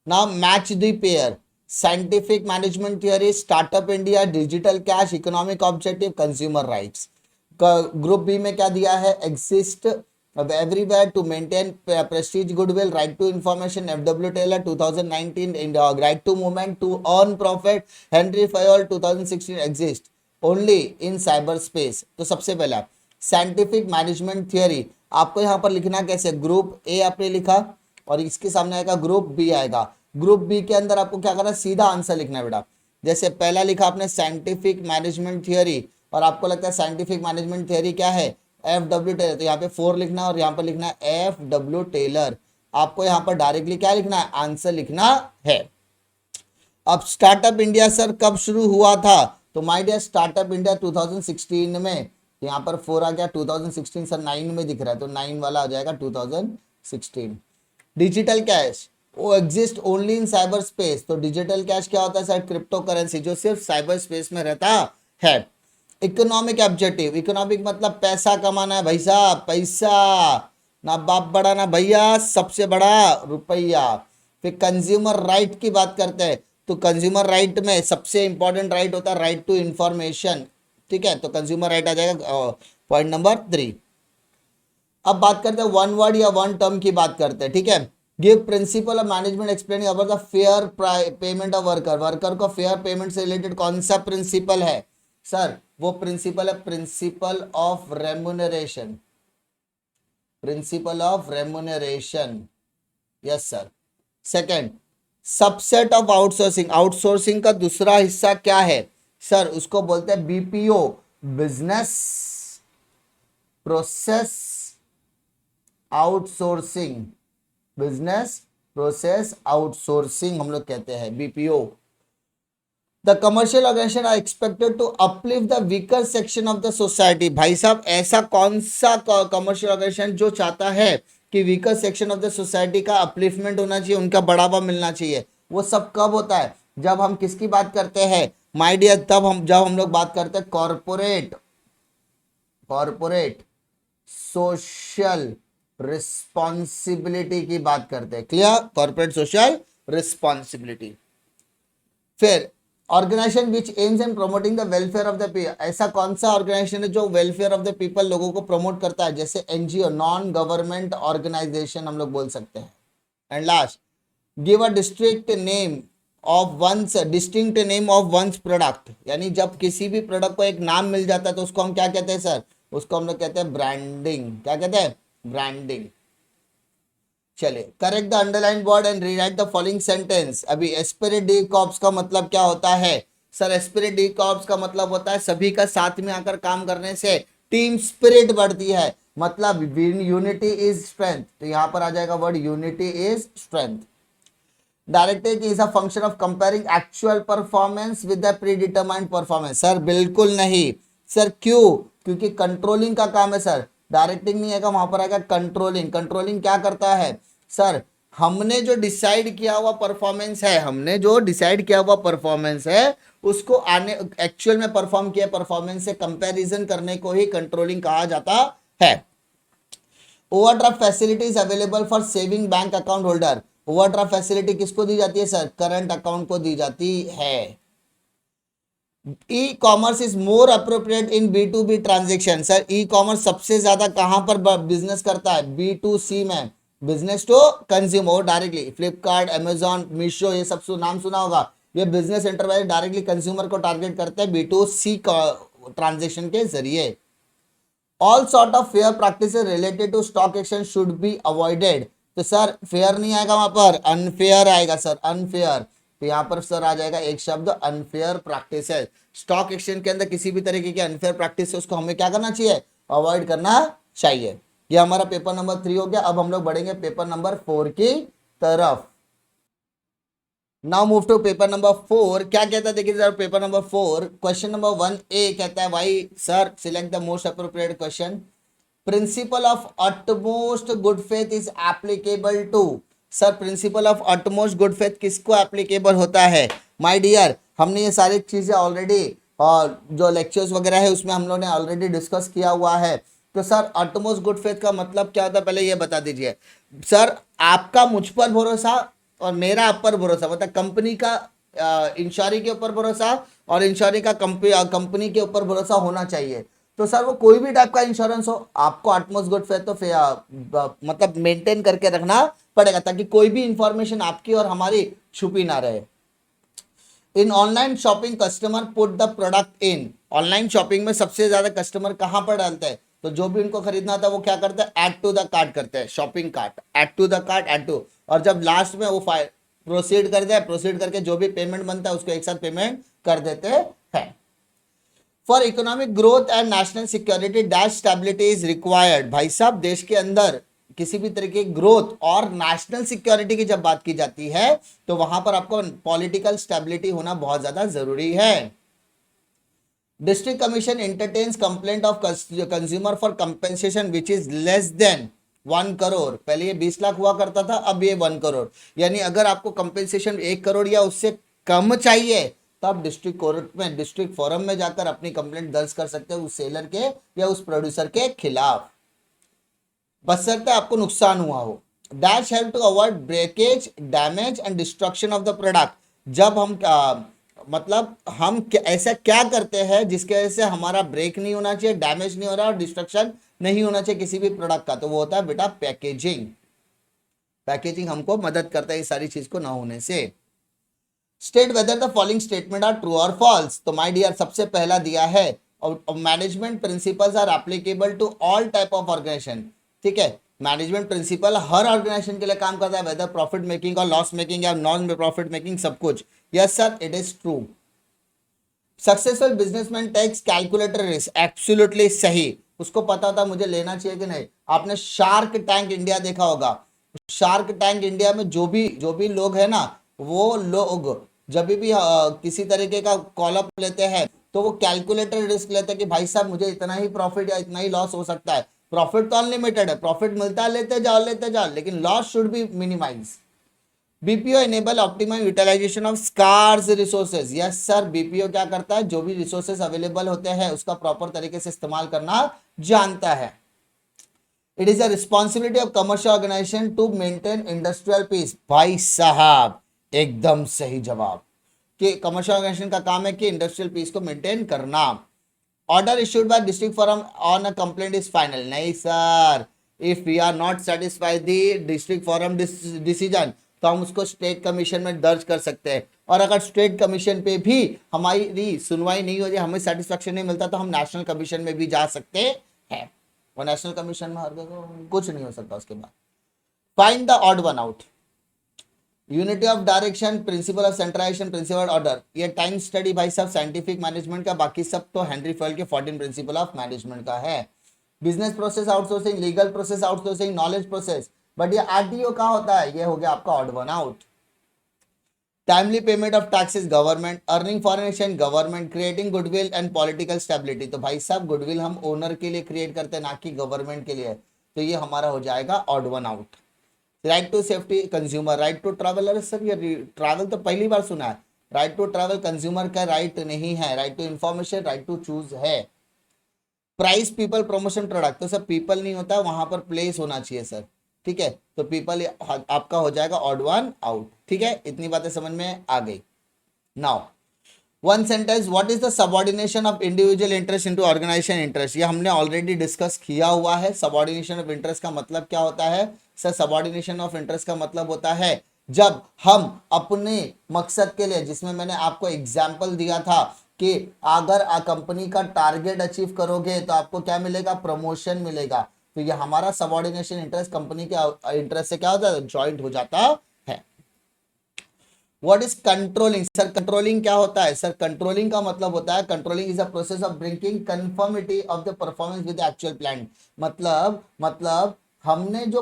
Now match the pair. Scientific management theory, startup India, digital cash, economic objective, consumer rights. Group B में क्या दिया है? Exist everywhere to maintain prestige, goodwill, right to information, FW Taylor 2019, right to movement to earn profit, Henry Fayol 2016, exist only in cyberspace। तो सबसे पहला scientific management theory आपको यहाँ पर लिखना कैसे? ग्रुप ए आपने लिखा और इसके सामने आएगा ग्रुप बी आएगा। ग्रुप बी के अंदर आपको क्या करना है? सीधा आंसर लिखना है बेटा। जैसे पहला लिखा आपने साइंटिफिक मैनेजमेंट थियरी और आपको लगता है साइंटिफिक मैनेजमेंट थियरी क्या है? FW टेलर, तो यहाँ पे 4 लिखना है और यहाँ पर लिखना है FW टेलर। आपको यहाँ पर डायरेक्टली क्या लिखना है? आंसर लिखना है। अब स्टार्टअप इंडिया सर कब शुरू हुआ था? तो माय डियर स्टार्टअप इंडिया 2016 में। यहाँ पर 4 आ गया, 2016 सर 9 में दिख रहा है तो 9 वाला आ जाएगा 2016। डिजिटल कैश वो exist only in cyber space. तो डिजिटल कैश क्या होता है सर? क्रिप्टो करेंसी जो सिर्फ साइबर स्पेस में रहता है। इकोनॉमिक ऑब्जेक्टिव, इकोनॉमिक मतलब पैसा कमाना है भाई साहब, पैसा, ना बाप बड़ा ना भैया, सबसे बड़ा रुपया। फिर कंज्यूमर राइट की बात करते हैं, तो कंज्यूमर राइट में सबसे इंपॉर्टेंट राइट होता है राइट टू इंफॉर्मेशन, ठीक है, तो कंज्यूमर राइट आ जाएगा पॉइंट नंबर 3। अब बात करते हैं वन वर्ड या वन टर्म की बात करते हैं, ठीक है। Give principal of management explaining about the fair payment of worker, worker को फेयर पेमेंट से रिलेटेड कौन सा प्रिंसिपल है सर, वो प्रिंसिपल है principle of remuneration, principle of remuneration, yes sir. Second, subset of outsourcing, outsourcing का दूसरा हिस्सा क्या है सर, उसको बोलते हैं BPO, business process outsourcing, business process outsourcing हम लोग कहते हैं BPO. The commercial organisation are expected to uplift the weaker section of the society, भाई साहब ऐसा कौन सा कमर्शियल ऑर्गेनाइजेशन जो चाहता है कि weaker section of the society का अपलिफ्टमेंट होना चाहिए, उनका बढ़ावा मिलना चाहिए, वो सब कब होता है, जब हम किसकी बात करते हैं माय डियर, जब हम लोग बात करते हैं कॉर्पोरेट सोशल रिस्पॉन्सिबिलिटी की बात करते हैं, क्लियर, कॉर्पोरेट सोशल रिस्पॉन्सिबिलिटी। फिर organisation which aims and promoting the welfare of the people, ऐसा कौन सा ऑर्गेनाइजेशन है जो वेलफेयर ऑफ द पीपल लोगों को प्रमोट करता है, जैसे एनजीओ, नॉन गवर्नमेंट ऑर्गेनाइजेशन हम लोग बोल सकते हैं। And last, give a district name of one's product, यानी जब किसी भी प्रोडक्ट को एक नाम मिल जाता है तो उसको हम क्या कहते हैं सर, उसको हम लोग कहते हैं ब्रांडिंग, क्या कहते हैं ब्रांडिंग। चलिए, correct the underline word and rewrite the following sentence. अभी एस्पिरिट डी कॉर्प्स का मतलब क्या होता है सर, एस्पिरिट डी कॉर्प्स का मतलब होता है सभी का साथ में आकर काम करने से टीम स्पिरिट बढ़ती है, मतलब यूनिटी इज स्ट्रेंथ, तो यहां पर आ जाएगा word unity is strength. Directive is a function of comparing actual performance with the predetermined performance, sir बिल्कुल नहीं सर, क्यों, क्योंकि कंट्रोलिंग का काम है सर, डायरेक्टिंग नहीं आएगा, वहां पर आएगा कंट्रोलिंग। कंट्रोलिंग क्या करता है सर, हमने जो डिसाइड किया हुआ परफॉर्मेंस है, उसको आने एक्चुअल में परफॉर्म किया परफॉर्मेंस से कंपैरिजन करने को ही कंट्रोलिंग कहा जाता है। Overdraft facilities available for saving bank account holder, overdraft facility किसको दी जाती है सर, करंट अकाउंट को दी जाती है। E commerce is more appropriate in B2B transaction, sir e commerce सबसे ज्यादा कहां पर बिजनेस करता है, B2C में, business to consumer directly, Flipkart, Amazon, Meesho, ये सब नाम सुना होगा, ये बिजनेस एंटरप्राइज डायरेक्टली कंज्यूमर को टारगेट करते हैं B2C ट्रांजेक्शन के जरिए। All sort of fair practice related to stock exchange should be avoided, तो सर फेयर नहीं आएगा वहां पर, अनफेयर आएगा सर, अनफेयर, तो यहाँ पर सर आ जाएगा एक शब्द अनफेयर प्रैक्टिस है। स्टॉक एक्सचेंज के अंदर किसी भी तरीके की अनफेयर प्रैक्टिस है उसको हमें क्या करना चाहिए, अवॉइड करना चाहिए। ये हमारा पेपर नंबर 3 हो गया। अब हम लोग बढ़ेंगे पेपर नंबर 4 की तरफ। Now move to paper number 4। क्या कहता है देखिए sir, paper number 4 question number 1A कहता है भाई sir select the most appropriate question. Principle of utmost good faith is applicable to, sir principle of utmost good faith किसको applicable होता है माय डियर, हमने ये सारी चीजें ऑलरेडी और जो लेक्चर्स वगैरह है उसमें हम लोगों ने ऑलरेडी डिस्कस किया हुआ है। तो सर अटमोस्ट गुड फेथ का मतलब क्या होता है, पहले ये बता दीजिए सर। आपका मुझ पर भरोसा और मेरा आप पर भरोसा, मतलब कंपनी का इंश्योरी के ऊपर भरोसा और इंश्योरी का कंपनी के ऊपर भरोसा होना चाहिए। तो सर वो कोई भी टाइप का इंश्योरेंस हो, आपको अटमोस्ट गुड फेथ तो मतलब मेंटेन करके रखना पड़ेगा ताकि कोई भी इंफॉर्मेशन आपकी और हमारी छुपी ना रहे। In online shopping customer put the product in, online shopping में सबसे ज्यादा कस्टमर कहां पर डालते हैं, तो जो भी उनको खरीदना था वो क्या करते हैं, ऐड टू द कार्ट करते हैं, shopping cart, add to the cart, add to, और जब लास्ट में वो प्रोसीड कर दे, प्रोसीड करके जो भी पेमेंट बनता है उसको एक साथ पेमेंट कर देते हैं। For economic growth and national security dash stability is required, भाई साहब देश के अंदर किसी भी तरीके की ग्रोथ और नेशनल सिक्योरिटी की जब बात की जाती है तो वहां पर आपको पॉलिटिकल स्टेबिलिटी होना बहुत ज्यादा जरूरी है। District commission entertains complaint of consumer for compensation which is less than 1 crore, पहले ये 20 लाख हुआ करता था, अब ये 1 करोड़, यानी अगर आपको कंपेंसेशन 1 करोड़ या उससे कम चाहिए तो आप डिस्ट्रिक्ट कोर्ट में, डिस्ट्रिक्ट फोरम में जाकर अपनी कंप्लेंट दर्ज कर सकते हैं उस सेलर के या उस प्रोड्यूसर के खिलाफ, बशर्ते आपको नुकसान हुआ हो। That help to avoid breakage, damage and destruction of the product. जब हम मतलब हम ऐसा क्या करते हैं जिसके वजह से हमारा ब्रेक नहीं होना चाहिए, डैमेज नहीं हो रहा और डिस्ट्रक्शन नहीं होना चाहिए किसी भी प्रोडक्ट का, तो वो होता है बेटा पैकेजिंग। पैकेजिंग हमको मदद करता है इस सारी चीज को ना होने से। State whether the following statement are true और फॉल्स। तो माय डियर सबसे पहला दिया है management principles are applicable to all type of organisation. ठीक है, मैनेजमेंट प्रिंसिपल हर ऑर्गेनाइजेशन के लिए काम करता है, वेदर प्रॉफिट मेकिंग और लॉस मेकिंग या नॉन प्रॉफिट मेकिंग, सब कुछ। Yes sir, it is true. Successful businessman takes calculator risk, absolutely सही। उसको पता होता मुझे लेना चाहिए कि नहीं। आपने शार्क टैंक इंडिया देखा होगा। शार्क टैंक इंडिया में जो भी लोग हैं ना, वो लोग जब भी किसी तरीके का कॉल अप लेते हैं तो वो कैलकुलेटर रिस्क लेते हैं कि भाई साहब मुझे इतना ही प्रॉफिट या इतना ही लॉस हो सकता है। प्रॉफिट तो अनलिमिटेड है, प्रॉफिट मिलता है, लेते जाओ, लेकिन loss should be minimise. BPO enable optimum utilisation of scarce resources. Yes sir, BPO क्या करता है, जो भी रिसोर्सेज अवेलेबल होते हैं उसका प्रॉपर तरीके से इस्तेमाल करना जानता है। It is a responsibility of commercial organisation to maintain industrial peace. भाई साहब एकदम सही जवाब, कि कमर्शियल ऑर्गेनाइजेशन का काम है कि इंडस्ट्रियल पीस को मेंटेन करना। Order issued by district forum on a complaint is final. नहीं sir, if we are not satisfied the district forum decision तो हम उसको स्टेट कमीशन में दर्ज कर सकते हैं, और अगर स्टेट कमीशन पे भी हमारी सुनवाई नहीं हो जाए, हमें सेटिस्फेक्शन नहीं मिलता, तो हम नेशनल कमीशन में भी जा सकते हैं। और नेशनल कमीशन में कुछ नहीं हो सकता उसके बाद। Find the odd one out. Unity of direction, principle of centralisation, principle order, ये टाइम स्टडी भाई साहब साइंटिफिक मैनेजमेंट का, बाकी सब तो हेनरी फॉयल के 14 प्रिंसिपल ऑफ मैनेजमेंट का है। Business process outsourcing, legal process outsourcing, knowledge process, but ये आरटीओ का होता है, ये हो गया आपका odd one out. Timely payment of taxes government, earning foreign exchange government, creating goodwill and political stability. तो भाई साहब गुडविल हम ओनर के लिए क्रिएट करते हैं, ना कि गवर्नमेंट के लिए, तो ये हमारा हो जाएगा odd one out. Right to safety consumer, right to travel, अरे सर ये ट्रैवल तो पहली बार सुना है। राइट टू ट्रैवल कंज्यूमर का राइट नहीं है, right to information, right to choose है। प्राइस पीपल प्रमोशन प्रोडक्ट, तो सर पीपल नहीं होता, वहां पर प्लेस होना चाहिए सर। ठीक है, तो पीपल आपका हो जाएगा ऑड वन आउट। ठीक है, इतनी बातें समझ में आ गई। Now one sentence, what is the subordination of individual interest into organisation interest. ये हमने ऑलरेडी डिस्कस किया हुआ है। सबऑर्डिनेशन ऑफ इंटरेस्ट का मतलब क्या होता है सर? सबऑर्डिनेशन ऑफ इंटरेस्ट का मतलब होता है जब हम अपने मकसद के लिए, जिसमें मैंने आपको एग्जाम्पल दिया था कि अगर कंपनी का टारगेट अचीव करोगे तो आपको क्या मिलेगा, प्रमोशन मिलेगा, तो ये हमारा सबऑर्डिनेशन इंटरेस्ट कंपनी के इंटरेस्ट से क्या होता है, ज्वाइंट हो जाता है। What is controlling sir? Controlling क्या होता है सर? कंट्रोलिंग का मतलब होता है, controlling is a process of bringing conformity of the performance with actual plan. मतलब हमने जो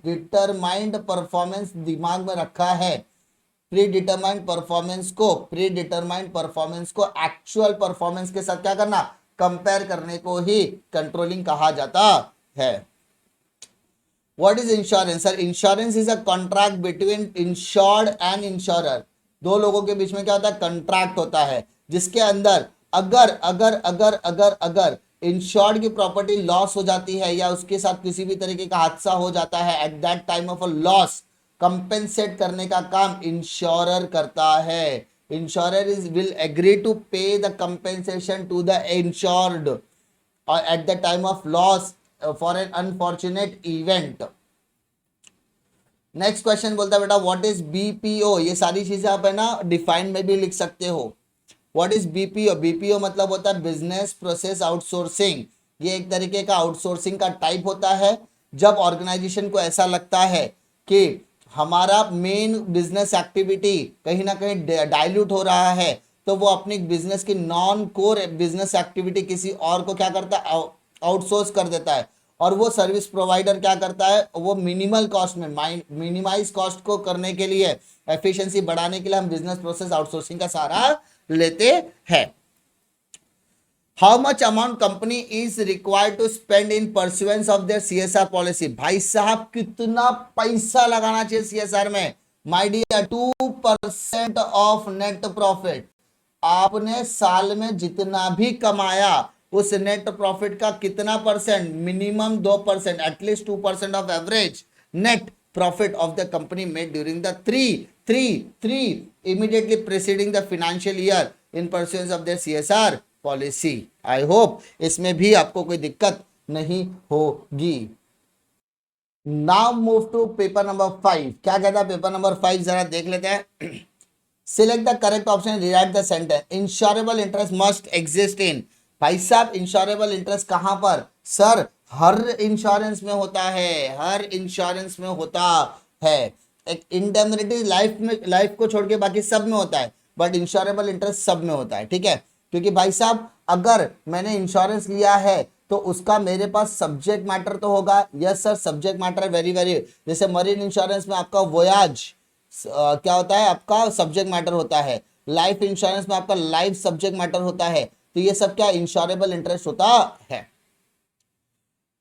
डिटरमाइंड परफॉर्मेंस दिमाग में रखा है, प्री डिटरमाइंड परफॉर्मेंस को एक्चुअल परफॉर्मेंस के साथ क्या करना, कंपेयर करने को ही कंट्रोलिंग कहा जाता है। What is insurance? Sir insurance is a contract between insured and insurer. दो लोगों के बीच में क्या होता है, कंट्रैक्ट होता है, जिसके अंदर अगर अगर अगर अगर अगर इंश्योर्ड की प्रॉपर्टी लॉस हो जाती है या उसके साथ किसी भी तरीके का हादसा हो जाता है, at that time of a loss compensate करने का काम इंश्योरर करता है। Insurer is will agree to pay the compensation to the insured at the time of loss for an unfortunate event. Next question बोलता है बेटा व्हाट इज बीपीओ। ये सारी चीजें आप है ना डिफाइन में भी लिख सकते हो। What is BPO? बीपीओ मतलब होता है बिजनेस प्रोसेस आउटसोर्सिंग। ये एक तरीके का आउटसोर्सिंग का टाइप होता है, जब ऑर्गेनाइजेशन को ऐसा लगता है कि हमारा मेन बिजनेस एक्टिविटी कहीं ना कहीं डाइल्यूट हो रहा है, तो वो अपनी बिजनेस की नॉन कोर बिजनेस एक्टिविटी किसी और को क्या करता है, आउटसोर्स कर देता है। और वो सर्विस प्रोवाइडर क्या करता है, वो मिनिमल कॉस्ट में मिनिमाइज कॉस्ट को करने के लिए, एफिशिएंसी बढ़ाने के लिए हम बिजनेस प्रोसेस आउटसोर्सिंग का सहारा लेते हैं। How much amount company is required to spend in pursuance of their CSR policy. भाई साहब कितना पैसा लगाना चाहिए सीएसआर में? My dear 2% of net profit. आपने साल में जितना भी कमाया उस नेट प्रॉफिट का कितना percent, minimum 2%, at least 2% of average net profit of the company made during the three immediately preceding the financial year in pursuance of their CSR policy. I hope इसमें भी आपको कोई दिक्कत नहीं होगी। Now move to paper number 5। क्या कहता है पेपर नंबर 5, जरा देख लेते हैं। Select the correct option, rewrite the sentence. Insurable interest must exist in. भाई साहब इंश्योरेबल इंटरेस्ट कहां पर? सर हर इंश्योरेंस में होता है, हर इंश्योरेंस में होता है। एक इंडेमनिटी लाइफ में, लाइफ को छोड़ के बाकी सब में होता है, बट इंश्योरेबल इंटरेस्ट सब में होता है, ठीक है। क्योंकि भाई साहब अगर मैंने इंश्योरेंस लिया है तो उसका मेरे पास सब्जेक्ट मैटर तो होगा। Yes sir, subject matter very very. जैसे मरीन इंश्योरेंस में आपका वोयाज क्या होता है, आपका सब्जेक्ट मैटर होता है। लाइफ इंश्योरेंस में आपका लाइफ सब्जेक्ट मैटर होता है। तो ये सब क्या इंश्योरेबल इंटरेस्ट होता है।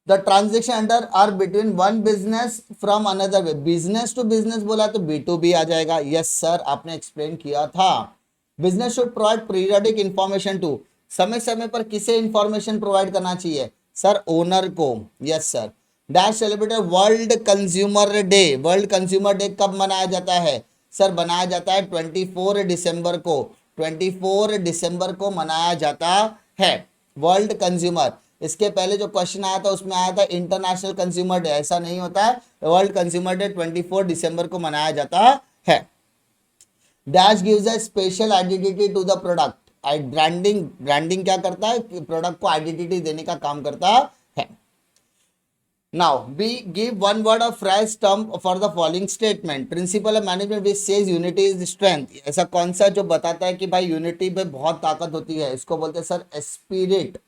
The transaction under are between one business from another way. Business to business बोला तो B2B आ जाएगा। यस सर, आपने एक्सप्लेन किया था। Business should provide periodic information to. समय समय पर किसे इंफॉर्मेशन प्रोवाइड करना चाहिए? सर ओनर को। Yes sir. Dash celebrated world consumer day. World consumer day कब मनाया जाता है? सर बनाया जाता है 24 दिसंबर को। 24 दिसंबर को मनाया जाता है वर्ल्ड कंज्यूमर। इसके पहले जो क्वेश्चन आया था उसमें आया था इंटरनेशनल कंज्यूमर डे। ऐसा नहीं होता है, वर्ल्ड कंज्यूमर डे 24 दिसंबर को मनाया जाता है। Dash gives a special identity to the product. Branding, branding क्या करता है? प्रोडक्ट को आइडेंटिटी देने का काम करता है। Now be give one word of fresh term for the following statement. Principle of management which says unity is strength. ऐसा कौन सा जो बताता है कि भाई यूनिटी में बहुत ताकत होती है? इसको बोलते हैं sir spirit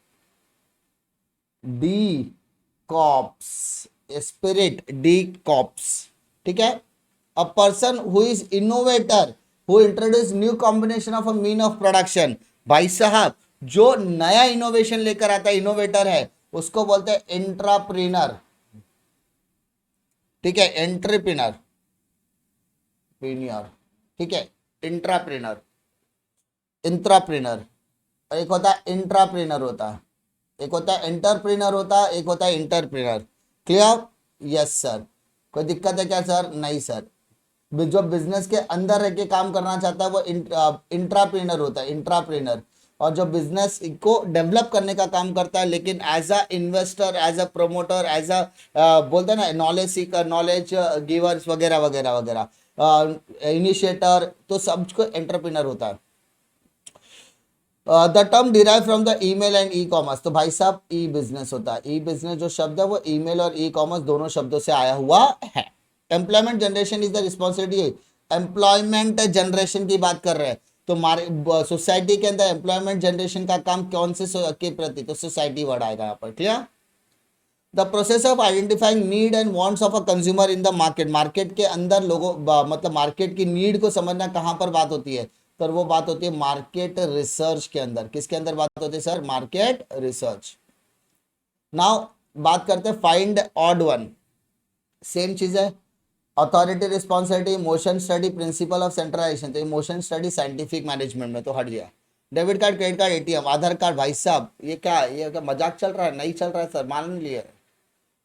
D cops. Spirit D cops, ठीक है। A person who is innovator who introduce new combination of a mean of production. भाई साहब जो नया इनोवेशन लेकर आता है, इनोवेटर है, उसको बोलते हैं एंटरप्रेन्योर, ठीक है। एंटरप्रेन्योर, ठीक है। Intrapreneur, intrapreneur. एक होता है इंट्राप्रेन्योर होता है, एक होता है एंटरप्रेन्योर होता है, एक होता है इंटरप्रेन्योर। क्लियर? Yes sir. कोई दिक्कत है क्या सर? नहीं सर। जो बिजनेस के अंदर रह के काम करना चाहता है वो इंट्राप्रेन्योर होता है, इंट्राप्रेन्योर। और जो बिजनेस को डेवलप करने का काम करता है, लेकिन as a investor, as a promoter, as a बोलते हैं ना नॉलेज सीकर, नॉलेज गिवर्स वगैरह वगैरह वगैरह, इनिशिएटर, तो सबको एंटरप्रेन्योर होता है। The term derive from the email and e commerce. तो भाई साहब ई बिजनेस होता है। ई बिजनेस जो शब्द है वो ईमेल और ई कॉमर्स दोनों शब्दों से आया हुआ है। Employment generation is the responsibility. Employment generation की बात कर रहे हैं तो सोसाइटी के अंदर एम्प्लॉयमेंट जनरेशन का काम कौन से के प्रति? तो सोसाइटी वर्ड आएगा यहाँ पर। Clear? The process of identifying need and wants of a consumer in the market. Market के अंदर लोगों मतलब मार्केट की नीड को समझना कहाँ पर बात होती है? तो वो बात होती है मार्केट रिसर्च के अंदर। किसके अंदर बात होती है सर? Market research. नाउ बात करते हैं फाइंड ऑड वन। सेम चीज है। Authority, responsibility, emotion study, principle of centralisation. तो इमोशन स्टडी साइंटिफिक मैनेजमेंट में तो हट गया। Debit card, credit card, ATM, Aadhaar card. भाई साहब ये क्या मजाक चल रहा है? नहीं चल रहा है सर, मान लिए।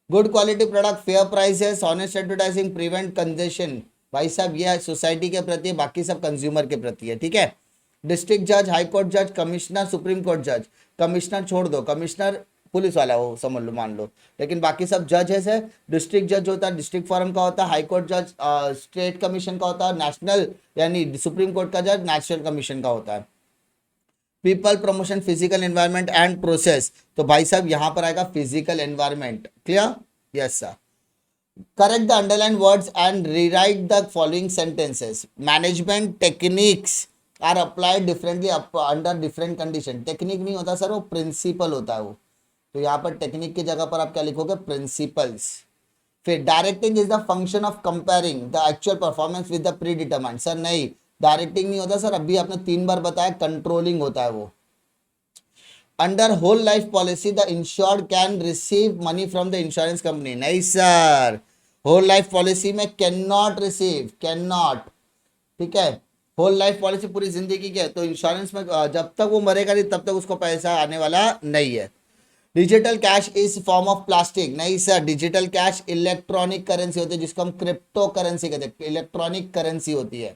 Good quality product, fair prices, honest advertising, prevent congestion. भाई साहब ये सोसाइटी के प्रति, बाकी सब कंज्यूमर के प्रति है, ठीक है। डिस्ट्रिक्ट जज, हाई कोर्ट जज, कमिश्नर, सुप्रीम कोर्ट जज। कमिश्नर छोड़ दो, कमिश्नर पुलिस वाला हो समझ लो, मान लो, लेकिन बाकी सब जज है सर। डिस्ट्रिक्ट जज होता है, डिस्ट्रिक्ट फोरम का होता है। हाई कोर्ट जज स्टेट कमीशन का होता है। नेशनल यानी सुप्रीम कोर्ट का जज नेशनल कमीशन का होता है। People, promotion, physical environment and process. तो भाई साहब यहां पर आएगा physical environment. Clear? Yes sir. correct the underlined words and rewrite the following sentences. Management techniques are applied differently under different condition. Technique नहीं होता सर, वो प्रिंसिपल होता है वो। तो यहाँ पर टेक्निक की जगह पर आप क्या लिखोगे? प्रिंसिपल्स। फिर directing is the function of comparing the actual performance with the pre determined. Sir नहीं, डायरेक्टिंग नहीं होता सर, अभी आपने 3 बार बताया, कंट्रोलिंग होता है वो। Under whole life policy the insured can receive money from the insurance company. नहीं सर, होल लाइफ पॉलिसी में can not receive, can not, ठीक है। होल लाइफ पॉलिसी पूरी जिंदगी की है, तो इंश्योरेंस में जब तक वो मरेगा नहीं तब तक उसको पैसा आने वाला नहीं है। Digital cash is form of plastic, नहीं sir, digital cash electronic currency होती है जिसको हम क्रिप्टो करेंसी कहते हैं, इलेक्ट्रॉनिक करेंसी होती है।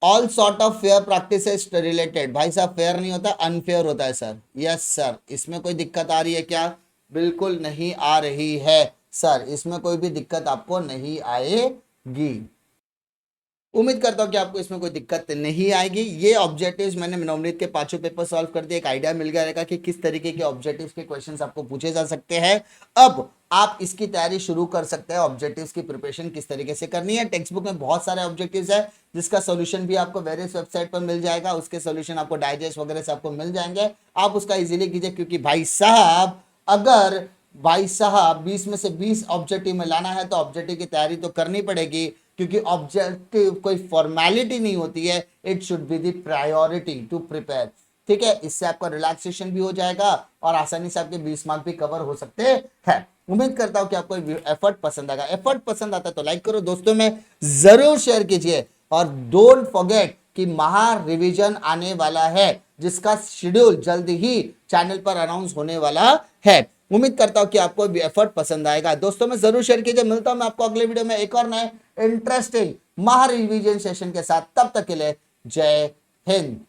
All sort of fair practices related, भाई साहब फेयर नहीं होता, अनफेयर होता है सर। यस सर, इसमें कोई दिक्कत आ रही है क्या? बिल्कुल नहीं आ रही है सर, इसमें कोई भी दिक्कत आपको नहीं आएगी। उम्मीद करता हूं कि आपको इसमें कोई दिक्कत नहीं आएगी। ये ऑब्जेक्टिव्स मैंने नवनीत के पांचों पेपर सॉल्व कर दिए, एक आइडिया मिल गया रहेगा कि किस तरीके के ऑब्जेक्टिव्स के क्वेश्चंस आपको पूछे जा सकते हैं। अब आप इसकी तैयारी शुरू कर सकते हैं, ऑब्जेक्टिव्स की प्रिपरेशन किस तरीके से करनी है। टेक्स्ट बुक में बहुत सारे ऑब्जेक्टिव्स है जिसका सोल्यूशन भी आपको वेरियस वेबसाइट पर मिल जाएगा, उसके सोल्यूशन आपको डाइजेस्ट वगैरह से आपको मिल जाएंगे, आप उसका इजीली कीजिए। क्योंकि भाई साहब अगर 20 में से 20 ऑब्जेक्टिव में लाना है तो ऑब्जेक्टिव की तैयारी तो करनी पड़ेगी, क्योंकि ऑब्जेक्टिव कोई फॉर्मेलिटी नहीं होती है, it should be the priority to prepare. ठीक है, इससे आपका रिलैक्सेशन भी हो जाएगा और आसानी से आपके 20 मार्क भी कवर हो सकते हैं। उम्मीद करता हूं कि आपको एफर्ट पसंद आएगा। एफर्ट पसंद आता है तो लाइक करो, दोस्तों में जरूर शेयर कीजिए, और डोंट फॉरगेट कि महा रिवीजन आने वाला है जिसका शेड्यूल जल्द ही चैनल पर अनाउंस होने वाला है। उम्मीद करता हूं कि आपको भी एफर्ट पसंद आएगा, दोस्तों में जरूर शेयर कीजिए। मिलता हूं मैं आपको अगले वीडियो में एक और नए इंटरेस्टिंग महा रिवीजन सेशन के साथ, तब तक के लिए जय हिंद।